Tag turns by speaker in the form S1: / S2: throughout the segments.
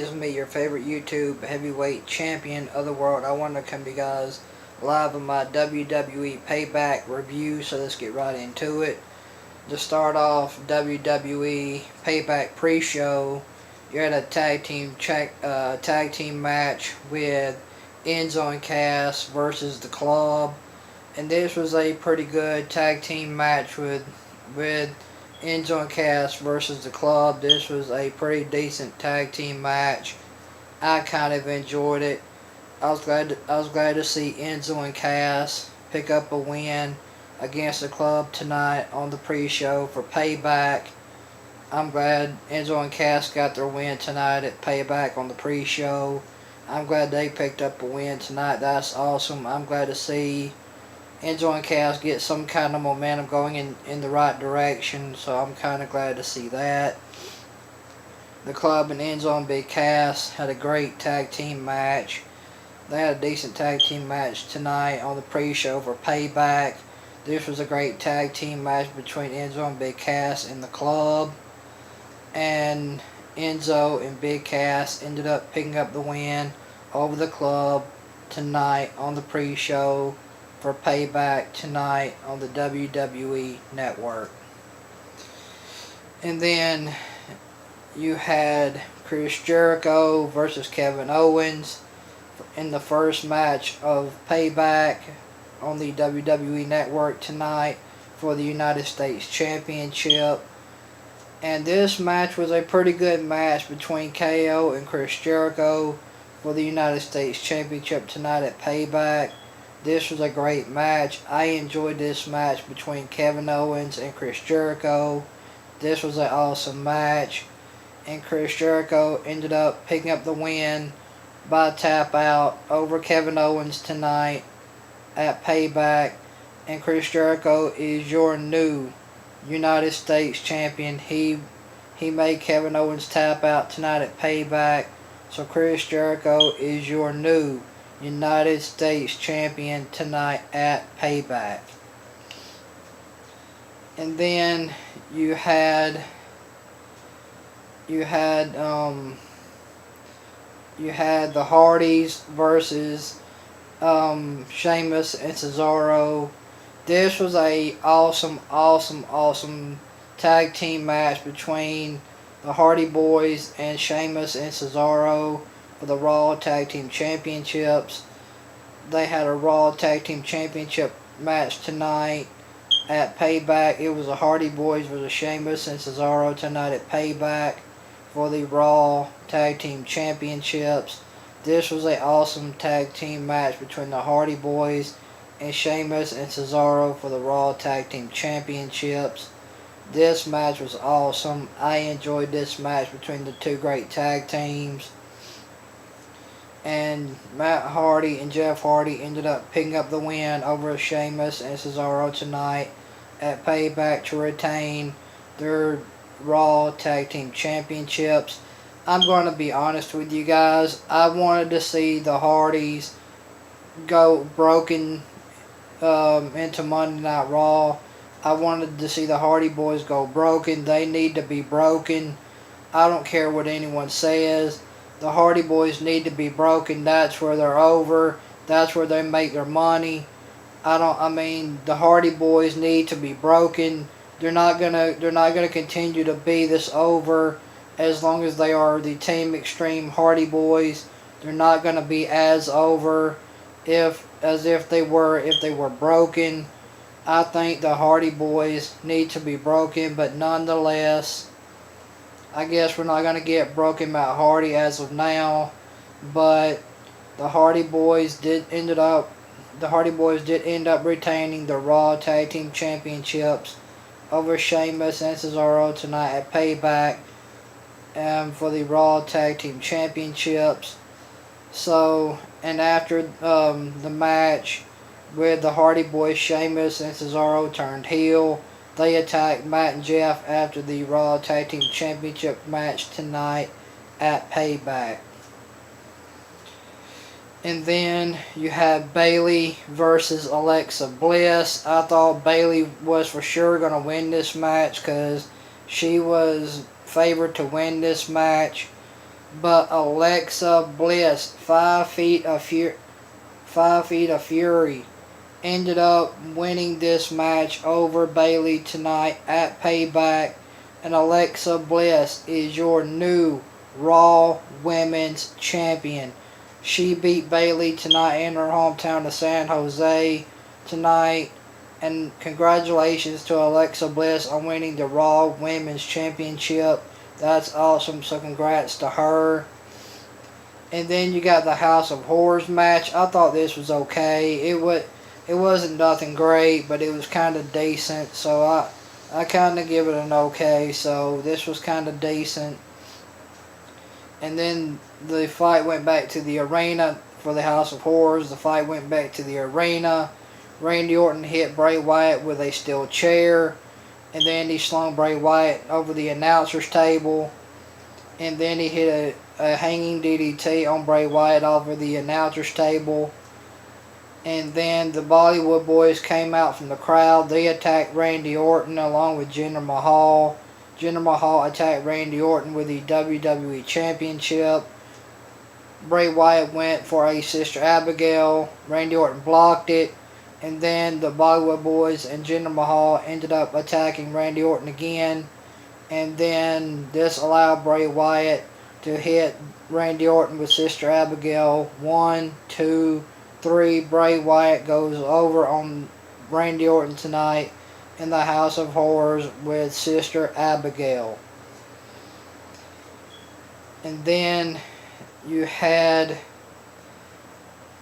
S1: Is me, your favorite YouTube heavyweight champion of the world. I want to come to you guys live on my WWE Payback review, so let's get right into it. To start off, WWE Payback pre-show, you had a tag team match with Enzo and Cass versus the Club, and this was a pretty good tag team match with Enzo and Cass versus the Club. This was a pretty decent tag team match. I kind of enjoyed it. I was glad to see Enzo and Cass pick up a win against the Club tonight on the pre-show for Payback. I'm glad Enzo and Cass got their win tonight at Payback on the pre-show. I'm glad they picked up a win tonight. That's awesome. I'm glad to see Enzo and Cass get some kind of momentum going in the right direction, so I'm kind of glad to see that. The Club and Enzo and Big Cass had a great tag team match. They had a decent tag team match tonight on the pre-show for Payback. This was a great tag team match between Enzo and Big Cass and the Club. And Enzo and Big Cass ended up picking up the win over the Club tonight on the pre-show for Payback tonight on the WWE Network. And then you had Chris Jericho versus Kevin Owens in the first match of Payback on the WWE Network tonight for the United States Championship. And this match was a pretty good match between KO and Chris Jericho for the United States Championship tonight at Payback. This was a great match. I enjoyed this match between Kevin Owens and Chris Jericho. This was an awesome match. And Chris Jericho ended up picking up the win by tap out over Kevin Owens tonight at Payback. And Chris Jericho is your new United States Champion. He made Kevin Owens tap out tonight at Payback. So Chris Jericho is your new United States Champion tonight at Payback. And then you had the Hardys versus Sheamus and Cesaro. This was a awesome tag team match between the Hardy Boys and Sheamus and Cesaro for the Raw Tag Team Championships. They had a Raw Tag Team Championship match tonight at Payback. It was the Hardy Boys versus Sheamus and Cesaro tonight at Payback for the Raw Tag Team Championships. This was an awesome tag team match between the Hardy Boys and Sheamus and Cesaro for the Raw Tag Team Championships. This match was awesome. I enjoyed this match between the two great tag teams. And Matt Hardy and Jeff Hardy ended up picking up the win over Sheamus and Cesaro tonight at Payback to retain their Raw Tag Team Championships. I'm going to be honest with you guys. I wanted to see the Hardys go broken into Monday Night Raw. I wanted to see the Hardy Boys go broken. They need to be broken. I don't care what anyone says. The Hardy Boys need to be broken. That's where they're over. That's where they make their money. The Hardy Boys need to be broken. They're not gonna continue to be this over as long as they are the Team Extreme Hardy Boys. They're not gonna be as over if they were broken. I think the Hardy Boys need to be broken, but nonetheless, I guess we're not going to get broken Matt Hardy as of now, but the Hardy Boys did end up retaining the Raw Tag Team Championships over Sheamus and Cesaro tonight at Payback for the Raw Tag Team Championships. So, and after the match with the Hardy Boys, Sheamus and Cesaro turned heel. They attacked Matt and Jeff after the Raw Tag Team Championship match tonight at Payback. And then you have Bayley versus Alexa Bliss. I thought Bayley was for sure going to win this match because she was favored to win this match. but Alexa Bliss, 5 feet of fury, ended up winning this match over Bayley tonight at Payback, and Alexa Bliss is your new Raw Women's Champion. She beat Bayley tonight in her hometown of San Jose tonight, and congratulations to Alexa Bliss on winning the Raw Women's Championship. That's awesome, so congrats to her. And then you got the House of Horrors match. I thought this was okay. It wasn't nothing great, but it was kind of decent. So I kind of give it an okay. So this was kind of decent. And then the fight went back to the arena for the House of Horrors. The fight went back to the arena. Randy Orton hit Bray Wyatt with a steel chair. And then he slung Bray Wyatt over the announcer's table. And then he hit a hanging DDT on Bray Wyatt over the announcer's table. And then the Bollywood Boys came out from the crowd. They attacked Randy Orton along with Jinder Mahal. Jinder Mahal attacked Randy Orton with the WWE Championship. Bray Wyatt went for a Sister Abigail. Randy Orton blocked it. And then the Bollywood Boys and Jinder Mahal ended up attacking Randy Orton again. And then this allowed Bray Wyatt to hit Randy Orton with Sister Abigail. 1, 2, 3. Bray Wyatt goes over on Randy Orton tonight in the House of Horrors with Sister Abigail. And then you had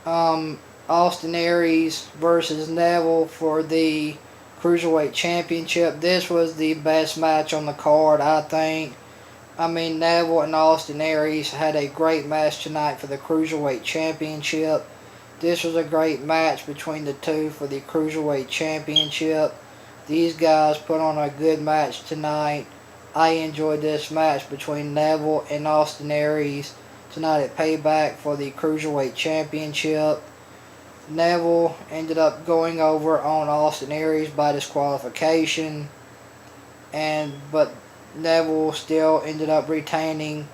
S1: Austin Aries versus Neville for the Cruiserweight Championship. This was the best match on the card, I think. I mean, Neville and Austin Aries had a great match tonight for the Cruiserweight Championship. This was a great match between the two for the Cruiserweight Championship. These guys put on a good match tonight. I enjoyed this match between Neville and Austin Aries tonight at Payback for the Cruiserweight Championship. Neville ended up going over on Austin Aries by disqualification, but Neville still ended up retaining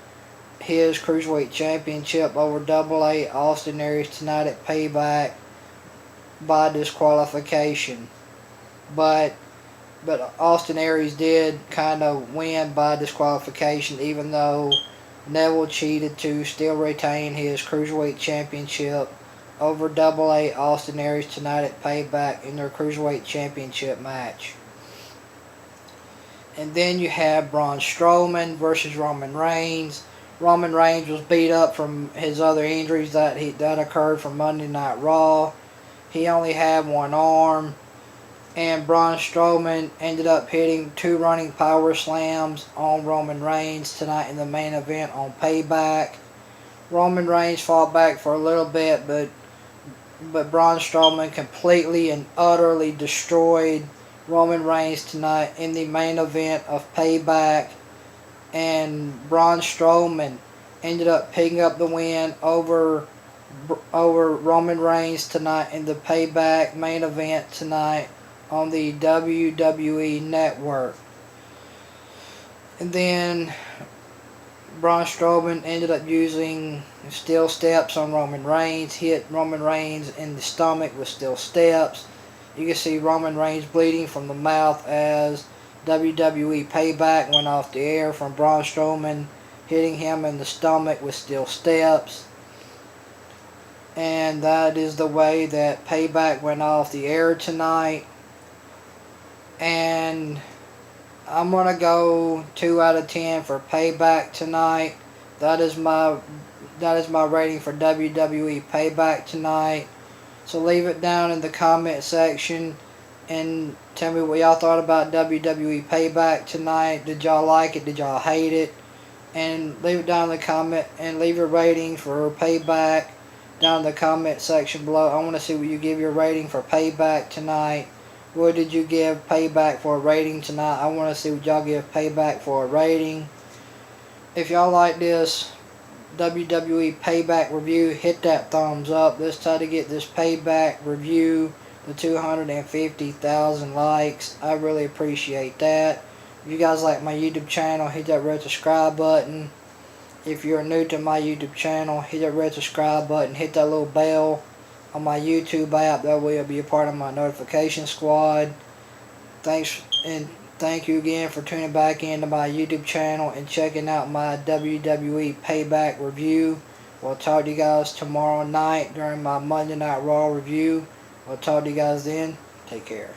S1: his Cruiserweight Championship over Double A Austin Aries tonight at Payback by disqualification. But Austin Aries did kind of win by disqualification, even though Neville cheated to still retain his Cruiserweight Championship over Double A Austin Aries tonight at Payback in their Cruiserweight Championship match. And then you have Braun Strowman versus Roman Reigns. Roman Reigns was beat up from his other injuries that occurred from Monday Night Raw. He only had one arm. And Braun Strowman ended up hitting 2 running power slams on Roman Reigns tonight in the main event on Payback. Roman Reigns fought back for a little bit, but Braun Strowman completely and utterly destroyed Roman Reigns tonight in the main event of Payback. And Braun Strowman ended up picking up the win over Roman Reigns tonight in the Payback main event tonight on the WWE Network. And then Braun Strowman ended up using steel steps on Roman Reigns, hit Roman Reigns in the stomach with steel steps. You can see Roman Reigns bleeding from the mouth as WWE Payback went off the air from Braun Strowman hitting him in the stomach with steel steps. And that is the way that Payback went off the air tonight. And I'm going to go 2 out of 10 for Payback tonight. That is my rating for WWE Payback tonight. So leave it down in the comment section and tell me what y'all thought about WWE Payback tonight. Did y'all like it? Did y'all hate it? And leave it down in the comment and leave a rating for Payback down in the comment section below. I want to see what you give your rating for Payback tonight. What did you give Payback for a rating tonight? I want to see what y'all give Payback for a rating. If y'all like this WWE Payback review, hit that thumbs up. Let's try to get this Payback review to 250,000 likes. I really appreciate that. If you guys like my YouTube channel, hit that red subscribe button. If you're new to my YouTube channel, hit that red subscribe button, hit that little bell on my YouTube app. That way you'll be a part of my notification squad. Thank you again for tuning back into my YouTube channel and checking out my WWE Payback review. We'll talk to you guys tomorrow night during my Monday Night Raw review. We'll talk to you guys then. Take care.